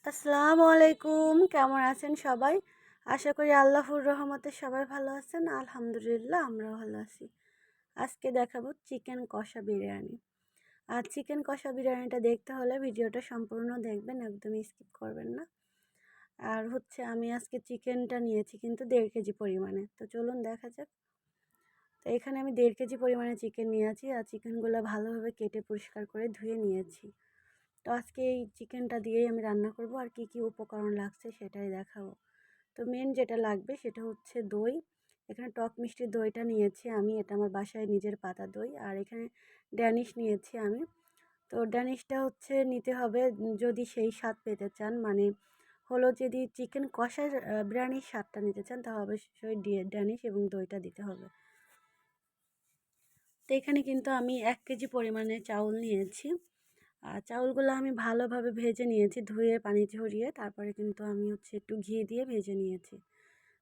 আসসালামু আলাইকুম, কেমন আছেন সবাই? আশা করি আল্লাহর রহমতে সবাই ভালো আছেন। আলহামদুলিল্লাহ আমরাও ভালো আছি। আজকে দেখাবো চিকেন কষা বিরিয়ানি। আর চিকেন কষা বিরিয়ানিটা দেখতে হলে ভিডিওটা সম্পূর্ণ দেখবেন, একদমই স্কিপ করবেন না। আর আমি আজকে চিকেনটা নিয়েছি কিন্তু 1.5 কেজি পরিমাণে। তো চলুন দেখা যাক। তো এখানে আমি 1.5 কেজি পরিমাণে চিকেন নিয়েছি আর চিকেনগুলো ভালোভাবে কেটে পরিষ্কার করে ধুয়ে নিয়েছি। তো আজকে এই চিকেনটা দিয়েই আমি রান্না করব আর কি কি উপকরণ লাগছে সেটাই দেখাবো। তো মেন যেটা লাগবে সেটা হচ্ছে দই। এখানে টক মিষ্টি দইটা নিয়েছি আমি, এটা আমার বাসায় নিজের পাতা দই। আর এখানে ড্যানিশ নিয়েছি আমি। তো ড্যানিশটা নিতে হবে যদি সেই স্বাদ পেতে চান, মানে যদি চিকেন কষার বিরিয়ানির স্বাদটা নিতে চান তাহলে অবশ্যই ড্যানিশ এবং দইটা দিতে হবে। তো এখানে কিন্তু আমি 1 কেজি পরিমাণে চাউল নিয়েছি। আর চাউলগুলো আমি ভালোভাবে ভেজে নিয়েছি, ধুয়ে পানি ঝরিয়ে। তারপরে কিন্তু আমি একটু ঘি দিয়ে ভেজে নিয়েছি।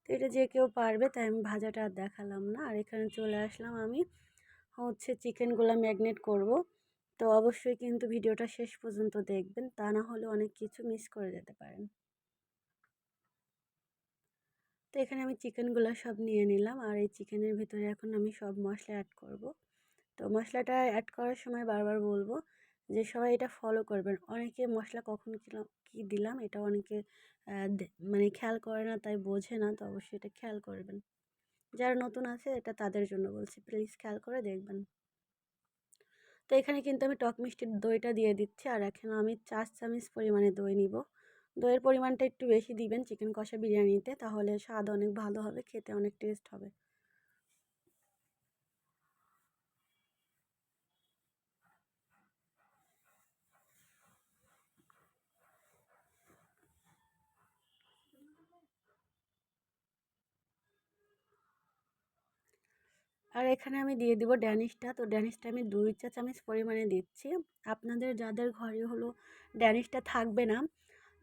তো এটা যে কেউ পারবে, তাই আমি ভাজাটা আর দেখালাম না। আর এখানে চলে আসলাম আমি চিকেনগুলো ম্যাগনেট করব। তো অবশ্যই কিন্তু ভিডিওটা শেষ পর্যন্ত দেখবেন, তা না হলে অনেক কিছু মিস করে যেতে পারেন। তো এখানে আমি চিকেনগুলো সব নিয়ে নিলাম আর এই চিকেনের ভিতরে এখন আমি সব মশলা অ্যাড করব। তো মশলাটা অ্যাড করার সময় বারবার বলবো যে সবাই এটা ফলো করবেন। অনেকে মশলা কখন কী দিলাম এটা অনেকে মানে খেয়াল করে না, তাই বোঝে না। তো অবশ্যই এটা খেয়াল করবেন। যারা নতুন আছে এটা তাদের জন্য বলছি, প্লিজ খেয়াল করে দেখবেন। তো এখানে কিন্তু আমি টক মিষ্টির দইটা দিয়ে দিচ্ছি আর এখন আমি 4 চামচ পরিমাণে দই নিব। দইয়ের পরিমাণটা একটু বেশি দিবেন চিকেন কষা বিরিয়ানিতে, তাহলে স্বাদ অনেক ভালো হবে, খেতে অনেক টেস্ট হবে। আর এখানে আমি দিয়ে দিব ড্যানিশটা। তো ড্যানিশটা আমি 2 চা চামচ পরিমাণে দিচ্ছি। আপনাদের যাদের ঘরে ড্যানিশটা থাকবে না,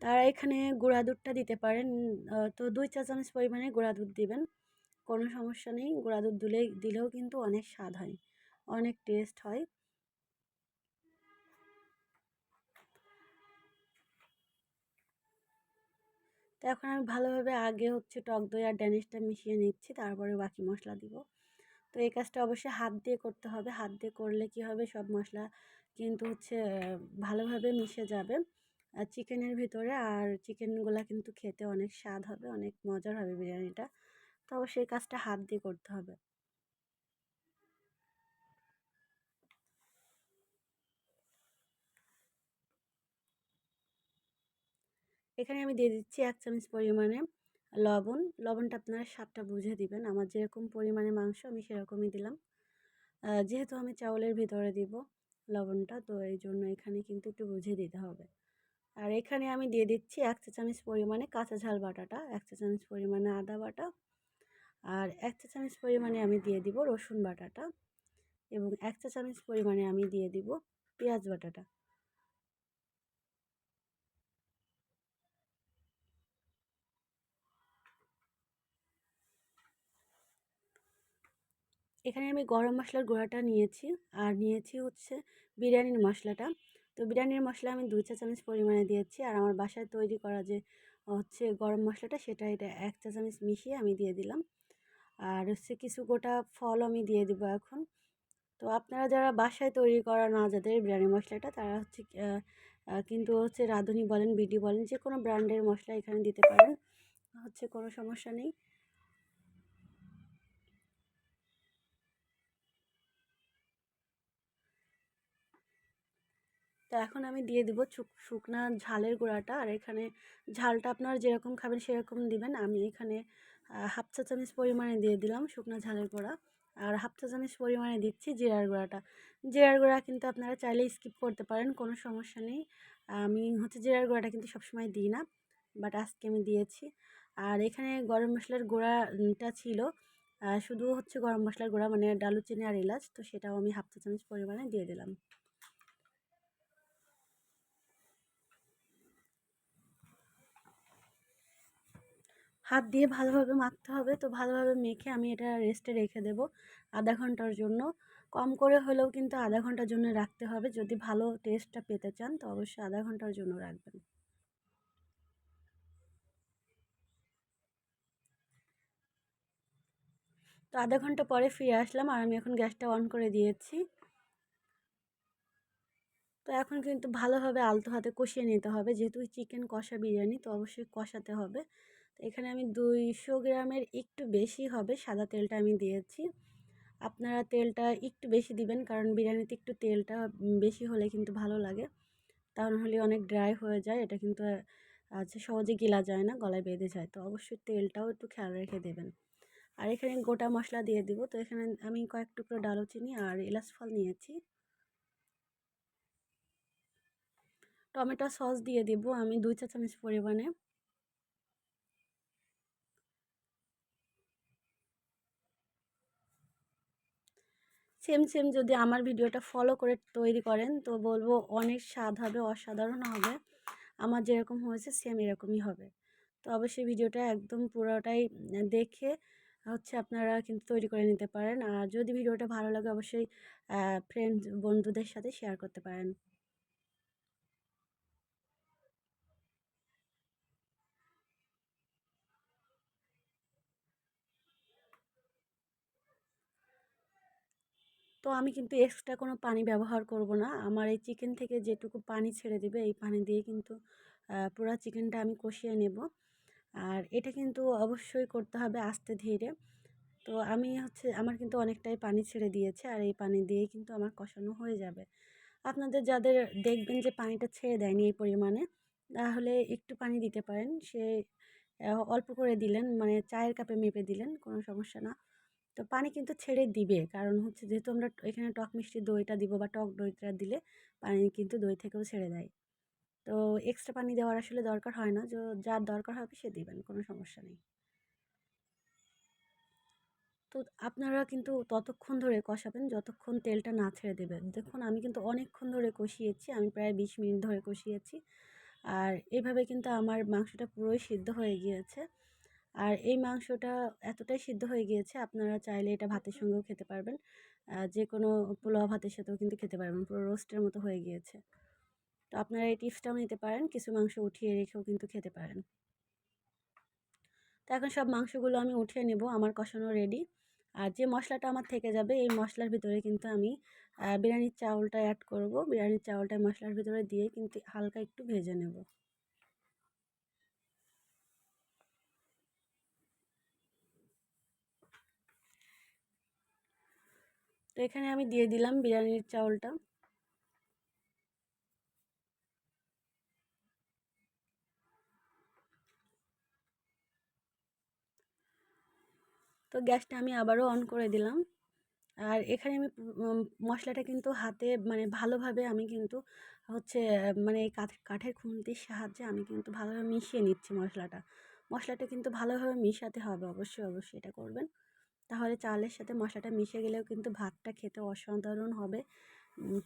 তারা এখানে গুঁড়া দুধটা দিতে পারেন। তো 2 চা চামচ পরিমাণে গুঁড়া দুধ দিবেন, কোনো সমস্যা নেই। গুঁড়া দুধ দিলেও কিন্তু অনেক স্বাদ হয়, অনেক টেস্ট হয়। তো এখন আমি ভালোভাবে আগে টক দই আর ড্যানিশটা মিশিয়ে নিচ্ছি, তারপরে বাকি মশলা দিব। তো এই কাজটা অবশ্যই হাত দিয়ে করতে হবে। হাত দিয়ে করলে কি হবে, সব মশলা কিন্তু ভালোভাবে মিশে যাবে চিকেনের ভিতরে। আর চিকেনগুলা কিন্তু খেতে অনেক স্বাদ হবে, অনেক মজার হবে বিরিয়ানিটা। তো অবশ্যই এই কাজটা হাত দিয়ে করতে হবে। এখানে আমি দিয়ে দিচ্ছি 1 চামচ পরিমাণে লবণ। লবণটা আপনারা স্বাদটা বুঝে দিবেন। আমার যেরকম পরিমাণে মাংস আমি সেরকমই দিলাম। যেহেতু আমি চাউলের ভিতরে দিব লবণটা, তো এই জন্য এখানে কিন্তু একটু বুঝে দিতে হবে। আর এখানে আমি দিয়ে দিচ্ছি 1 চা চামচ পরিমাণে কাঁচা ঝাল বাটাটা, 1 চা চামচ পরিমাণে আদা বাটা, আর 1 চা চামচ পরিমাণে আমি দিয়ে দিব রসুন বাটাটা, এবং 1 চা চামচ পরিমাণে আমি দিয়ে দিব পেঁয়াজ বাটাটা। এখানে আমি গরম মশলার গুঁড়াটা নিয়েছি আর নিয়েছি বিরিয়ানির মশলাটা। তো বিরিয়ানির মশলা আমি 2 চা চামচ পরিমাণে দিয়েছি। আর আমার বাসায় তৈরি করা যে গরম মশলাটা, সেটা এটা 1 চা চামচ মিশিয়ে আমি দিয়ে দিলাম। আর কিছু গোটা ফল আমি দিয়ে দিব এখন। তো আপনারা যারা বাসায় তৈরি করা না, যাদের বিরিয়ানি মশলাটা, তারা কিন্তু রাঁধুনি বলেন, বিডি বলেন, যে কোনো ব্র্যান্ডের মশলা এখানে দিতে পারেন, কোনো সমস্যা নেই। তো এখন আমি দিয়ে দিব শুকনা ঝালের গুঁড়াটা। আর এখানে ঝালটা আপনারা যেরকম খাবেন সেরকম দিবেন। আমি এখানে হাফ চা চামচ পরিমাণে দিয়ে দিলাম শুকনা ঝালের গুঁড়া। আর হাফ চা চামচ পরিমাণে দিচ্ছি জিরার গুঁড়াটা। জিরার গুঁড়া কিন্তু আপনারা চাইলে স্কিপ করতে পারেন, কোনো সমস্যা নেই। আমি জিরার গুঁড়াটা কিন্তু সবসময় দিই না, বাট আজকে আমি দিয়েছি। আর এখানে গরম মশলার গুঁড়াটা ছিল, শুধু গরম মশলার গুঁড়া মানে দারুচিনি আর এলাচ, তো সেটাও আমি হাফ চা চামচ পরিমাণে দিয়ে দিলাম। হাত দিয়ে ভালোভাবে মাখতে হবে। তো ভালোভাবে মেখে আমি এটা রেস্টে রেখে দেব আধা ঘন্টার জন্য। কম করে হলেও কিন্তু আধা ঘন্টার জন্য রাখতে হবে। যদি ভালো টেস্টটা পেতে চান তো অবশ্যই আধা ঘন্টার জন্য রাখবেন। তো আধা ঘন্টা পরে ফিরে আসলাম আর আমি এখন গ্যাসটা অন করে দিয়েছি। তো এখন কিন্তু ভালোভাবে আলতো হাতে কষিয়ে নিতে হবে, যেহেতু চিকেন কষা বিরিয়ানি তো অবশ্যই কষাতে হবে। তো এখানে আমি 200 গ্রামের একটু বেশি হবে সাদা তেলটা আমি দিয়েছি। আপনারা তেলটা একটু বেশি দিবেন, কারণ বিরিয়ানিতে একটু তেলটা বেশি হলে কিন্তু ভালো লাগে, তা নাহলে অনেক ড্রাই হয়ে যায়, এটা কিন্তু সহজে গিলা যায় না, গলায় বেঁধে যায়। তো অবশ্যই তেলটাও একটু খেয়াল রেখে দেবেন। আর এখানে গোটা মশলা দিয়ে দিব। তো এখানে আমি কয়েক টুকরো দারুচিনি আর এলাচ ফল নিয়েছি। টমেটো সস দিয়ে দিব আমি 2 চা চামচ পরিমাণে। সেম সেম যদি আমার ভিডিওটা ফলো করে তৈরি করেন তো বলবো অনেক স্বাদ হবে, অসাধারণ হবে। আমার যেরকম হয়েছে সেম এরকমই হবে। তো অবশ্যই ভিডিওটা একদম পুরোটাই দেখে আপনারা কিন্তু তৈরি করে নিতে পারেন। আর যদি ভিডিওটা ভালো লাগে অবশ্যই ফ্রেন্ড বন্ধুদের সাথে শেয়ার করতে পারেন। তো আমি কিন্তু এক্সট্রা কোনো পানি ব্যবহার করব না। আমার এই চিকেন থেকে যেটুকু পানি ছেড়ে দেবে এই পানি দিয়ে কিন্তু পুরা চিকেনটা আমি কষিয়ে নেব। আর এটা কিন্তু অবশ্যই করতে হবে আস্তে ধীরে। তো আমি আমার কিন্তু অনেকটাই পানি ছেড়ে দিয়েছে আর এই পানি দিয়েই কিন্তু আমার কষানো হয়ে যাবে। আপনাদের যাদের দেখবেন যে পানিটা ছেড়ে দেয়নি এই পরিমাণে, তাহলে একটু পানি দিতে পারেন। সে অল্প করে দিলেন, মানে চায়ের কাপে মেপে দিলেন, কোনো সমস্যা না। তো পানি কিন্তু ছেড়ে দিবে, কারণ যেহেতু আমরা এখানে টক মিষ্টি দইটা দিব বা টক দইটা দিলে পানি কিন্তু দই থেকেও ছেড়ে দেয়। তো এক্সট্রা পানি দেওয়ার আসলে দরকার হয় না, যার দরকার হবে সে দিবেন, কোনো সমস্যা নেই। তো আপনারা কিন্তু ততক্ষণ ধরে কষাবেন যতক্ষণ তেলটা না ছেড়ে দেবে। দেখুন আমি কিন্তু অনেকক্ষণ ধরে কষিয়েছি, আমি প্রায় 20 মিনিট ধরে কষিয়েছি। আর এভাবে কিন্তু আমার মাংসটা পুরোই সিদ্ধ হয়ে গিয়েছে। আর এই মাংসটা এতটাই সিদ্ধ হয়ে গিয়েছে, আপনারা চাইলে এটা ভাতের সঙ্গেও খেতে পারবেন। যে কোনো পোলাও ভাতের সাথেও কিন্তু খেতে পারবেন, পুরো রোস্টের মতো হয়ে গিয়েছে। তো আপনারা এই টিপসটাও নিতে পারেন, কিছু মাংস উঠিয়ে রেখেও কিন্তু খেতে পারেন। তো এখন সব মাংসগুলো আমি উঠিয়ে নেব, আমার কষানো রেডি। আর যে মশলাটা আমার থেকে যাবে এই মশলার ভিতরে কিন্তু আমি বিরিয়ানির চাউলটা অ্যাড করব। বিরিয়ানির চাউলটা মশলার ভিতরে দিয়ে কিন্তু হালকা একটু ভেজে নেব। তো এখানে আমি দিয়ে দিলাম বিরিয়ানির চাউলটা। তো গ্যাসটা আমি আবারও অন করে দিলাম। আর এখানে আমি মশলাটা কিন্তু হাতে মানে ভালোভাবে আমি কিন্তু মানে এই কাঠের খুন্তির সাহায্যে আমি কিন্তু ভালোভাবে মিশিয়ে নিচ্ছি মশলাটা। মশলাটা কিন্তু ভালোভাবে মিশাতে হবে, অবশ্যই অবশ্যই এটা করবেন। তাহলে চালের সাথে মশলাটা মিশে গেলেও কিন্তু ভাতটা খেতে অসাধারণ হবে,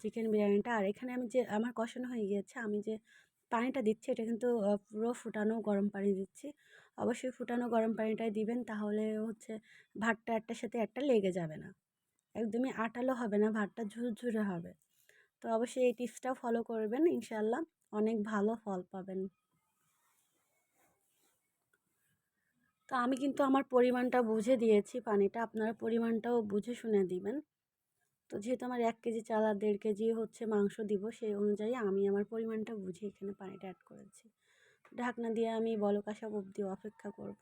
চিকেন বিরিয়ানিটা। আর এখানে আমি যে আমার কষানো হয়ে গিয়েছে, আমি যে পানিটা দিচ্ছি এটা কিন্তু পুরো ফুটানো গরম পানি দিচ্ছি। অবশ্যই ফুটানো গরম পানিটাই দিবেন, তাহলে ভাতটা একটার সাথে একটা লেগে যাবে না, একদমই আটালো হবে না, ভাতটা ঝুরঝুরে হবে। তো অবশ্যই এই টিপসটাও ফলো করবেন, ইনশাল্লাহ অনেক ভালো ফল পাবেন। তো আমি কিন্তু আমার পরিমাণটা বুঝে দিয়েছি পানিটা, আপনারা পরিমাণটাও বুঝে শুনে দিবেন। তো যেহেতু আমার 1 কেজি চাল আর 1.5 কেজি মাংস দিব, সেই অনুযায়ী আমি আমার পরিমাণটা বুঝে এখানে পানিটা অ্যাড করেছি। ঢাকনা দিয়ে আমি বলক আসা অবধি অপেক্ষা করব।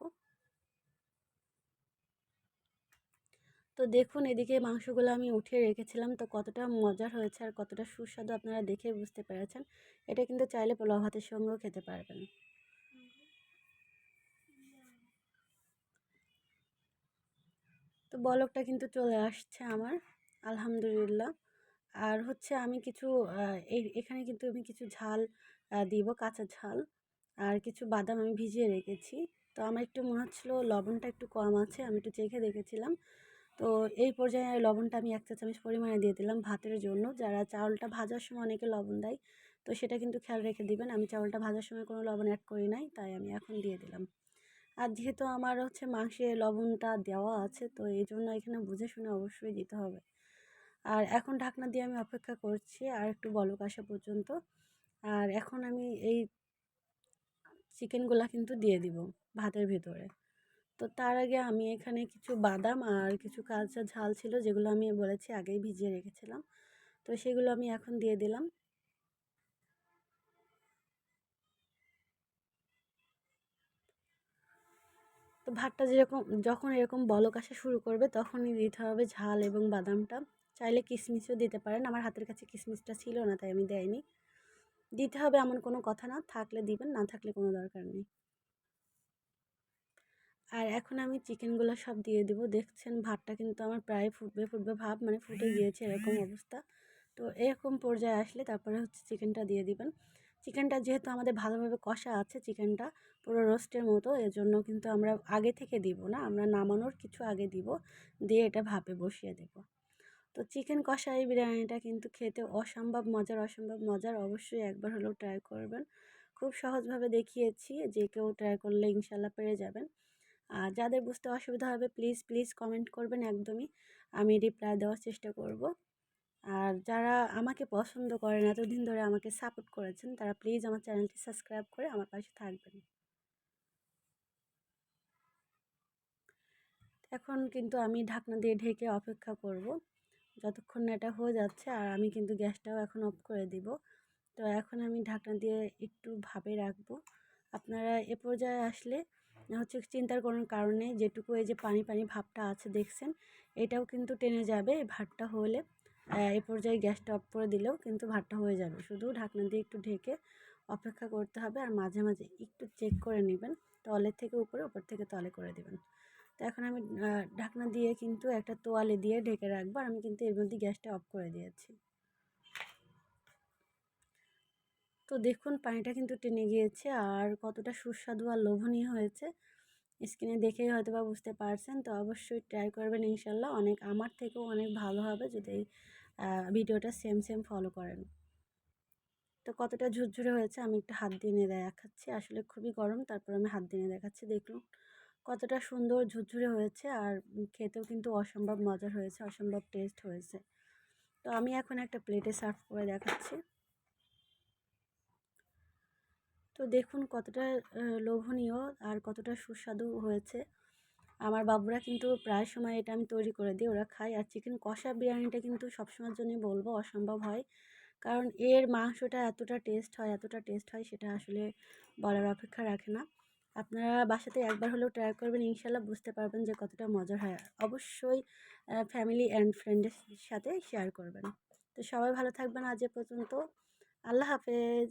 তো দেখুন এদিকে মাংসগুলো আমি উঠিয়ে রেখেছিলাম, তো কতটা মজার হয়েছে আর কতটা সুস্বাদু আপনারা দেখে বুঝতে পেরেছেন। এটা কিন্তু চাইলে পোলাও ভাতের সঙ্গেও খেতে পারবেন। তো বলকটা কিন্তু চলে আসছে আমার, আলহামদুলিল্লাহ। আর আমি কিছু এখানে কিন্তু আমি কিছু ঝাল দিব, কাঁচা ঝাল। আর কিছু বাদাম আমি ভিজিয়ে রেখেছি। তো আমার একটু মনে হচ্ছিলো লবণটা একটু কম আছে, আমি একটু চেখে দেখেছিলাম। তো এই পর্যায়ে লবণটা আমি 1 চা চামচ পরিমাণে দিয়ে দিলাম ভাতের জন্য। যারা চাউলটা ভাজার সময় অনেকে লবণ দেয়, তো সেটা কিন্তু খেয়াল রেখে দিবেন। আমি চাউলটা ভাজার সময় কোনো লবণ অ্যাড করি নাই, তাই আমি এখন দিয়ে দিলাম। আর যেহেতু আমার মাংসে লবণটা দেওয়া আছে, তো এই জন্য এখানে বুঝে শুনে অবশ্যই দিতে হবে। আর এখন ঢাকনা দিয়ে আমি অপেক্ষা করছি আর একটু বলক আসা পর্যন্ত। আর এখন আমি এই চিকেনগুলা কিন্তু দিয়ে দিব ভাতের ভিতরে। তো তো তার আগে আমি এখানে কিছু বাদাম আর কিছু কাঁচা ঝাল ছিল, যেগুলো আমি বলেছি আগেই ভিজিয়ে রেখেছিলাম, তো সেগুলো আমি এখন দিয়ে দিলাম। তো ভাতটা যখন এরকম বলক আসা শুরু করবে তখনই দিতে হবে ঝাল এবং বাদামটা। চাইলে কিশমিশও দিতে পারেন, আমার হাতের কাছে কিশমিশটা ছিল না তাই আমি দেয়নি। দিতে হবে এমন কোনো কথা না, থাকলে দিবেন, না থাকলে কোনো দরকার নেই। আর এখন আমি চিকেনগুলো সব দিয়ে দিব। দেখছেন ভাতটা কিন্তু আমার প্রায় ফুটবে ফুটবে ভাব, মানে ফুটে গিয়েছে এরকম অবস্থা। তো এরকম পর্যায়ে আসলে তারপরে হচ্ছে চিকেনটা দিয়ে দিবেন। চিকেনটা যেহেতু আমাদের ভালোভাবে কষা আছে, চিকেনটা পুরো রোস্টের মতো, এজন্য কিন্তু আমরা আগে থেকে দিব না, আমরা নামানোর কিছু আগে দিব, দিয়ে এটা ভাপে বসিয়ে দেব। তো চিকেন কষা এই বিরিয়ানিটা কিন্তু খেতে অসম্ভব মজার, অসম্ভব মজার। অবশ্যই একবার হলেও ট্রাই করবেন। খুব সহজভাবে দেখিয়েছি, যে কেউ ট্রাই করলে ইনশাল্লাহ পেরে যাবেন। আর যাদের বুঝতে অসুবিধা হবে প্লিজ প্লিজ কমেন্ট করবেন, একদমই আমি রিপ্লাই দেওয়ার চেষ্টা করব। আর যারা আমাকে পছন্দ করেন, এতদিন ধরে আমাকে সাপোর্ট করেছেন, তারা প্লিজ আমার চ্যানেলটি সাবস্ক্রাইব করে আমার পাশে থাকবেন। এখন কিন্তু আমি ঢাকনা দিয়ে ঢেকে অপেক্ষা করব যতক্ষণ না এটা হয়ে যাচ্ছে, আর আমি কিন্তু গ্যাসটাও এখন অফ করে দিব। তো এখন আমি ঢাকনা দিয়ে একটু ভাপে রাখবো। আপনারা এ পর্যায়ে আসলে হচ্ছে চিন্তার কোনো কারণ নেই, যেটুকু এই যে পানি পানি ভাবটা আছে দেখছেন, এটাও কিন্তু টেনে যাবে এই ভাতটা হলে। এ পর্যায়ে গ্যাসটা অফ করে দিলেও কিন্তু ভাতটা হয়ে যাবে, শুধু ঢাকনা দিয়ে একটু ঢেকে অপেক্ষা করতে হবে, আর মাঝে মাঝে একটু চেক করে নেবেন, তলের থেকে উপরে, উপর থেকে তলে করে দেবেন। তো এখন আমি ঢাকনা দিয়ে কিন্তু একটা তোয়ালে দিয়ে ঢেকে রাখবো, আর আমি কিন্তু এর মধ্যে গ্যাসটা অফ করে দিয়েছি। তো দেখুন পানিটা কিন্তু টেনে গিয়েছে, আর কতটা সুস্বাদু আর লোভনীয় হয়েছে স্ক্রিনে দেখেই হয়তো বা বুঝতে পারছেন। তো অবশ্যই ট্রাই করবেন, ইনশাল্লাহ অনেক, আমার থেকেও অনেক ভালো হবে যদি এই ভিডিওটা সেম সেম ফলো করেন। তো কতটা ঝুরঝুরে হয়েছে আমি একটু হাত দিয়ে নিয়ে দেখাচ্ছি, আসলে খুবই গরম, তারপর আমি হাত দিয়ে নিয়ে দেখাচ্ছি। দেখুন কতটা সুন্দর ঝুরঝুরে হয়েছে, আর খেতেও কিন্তু অসম্ভব মজার হয়েছে, অসম্ভব টেস্ট হয়েছে। তো আমি এখন একটা প্লেটে সার্ভ করে দেখাচ্ছি। তো দেখুন কতটা লোভনীয় আর কতটা সুস্বাদু হয়েছে। আমার বাবুরা কিন্তু প্রায় সময় এটা আমি তৈরি করে দিই, ওরা খায়। আর চিকেন কষা বিরিয়ানিটা কিন্তু সবসময়ের জন্যই বলবো অসম্ভব হয়, কারণ এর মাংসটা এতটা টেস্ট হয়, এতটা টেস্ট হয়, সেটা আসলে বলার অপেক্ষা রাখে না। আপনারা বাসাতে একবার হলেও ট্রাই করবেন, ইনশাল্লাহ বুঝতে পারবেন যে কতটা মজার হয়। অবশ্যই ফ্যামিলি অ্যান্ড ফ্রেন্ডের সাথে শেয়ার করবেন। তো সবাই ভালো থাকবেন, আজ এ পর্যন্ত। আল্লাহ হাফেজ।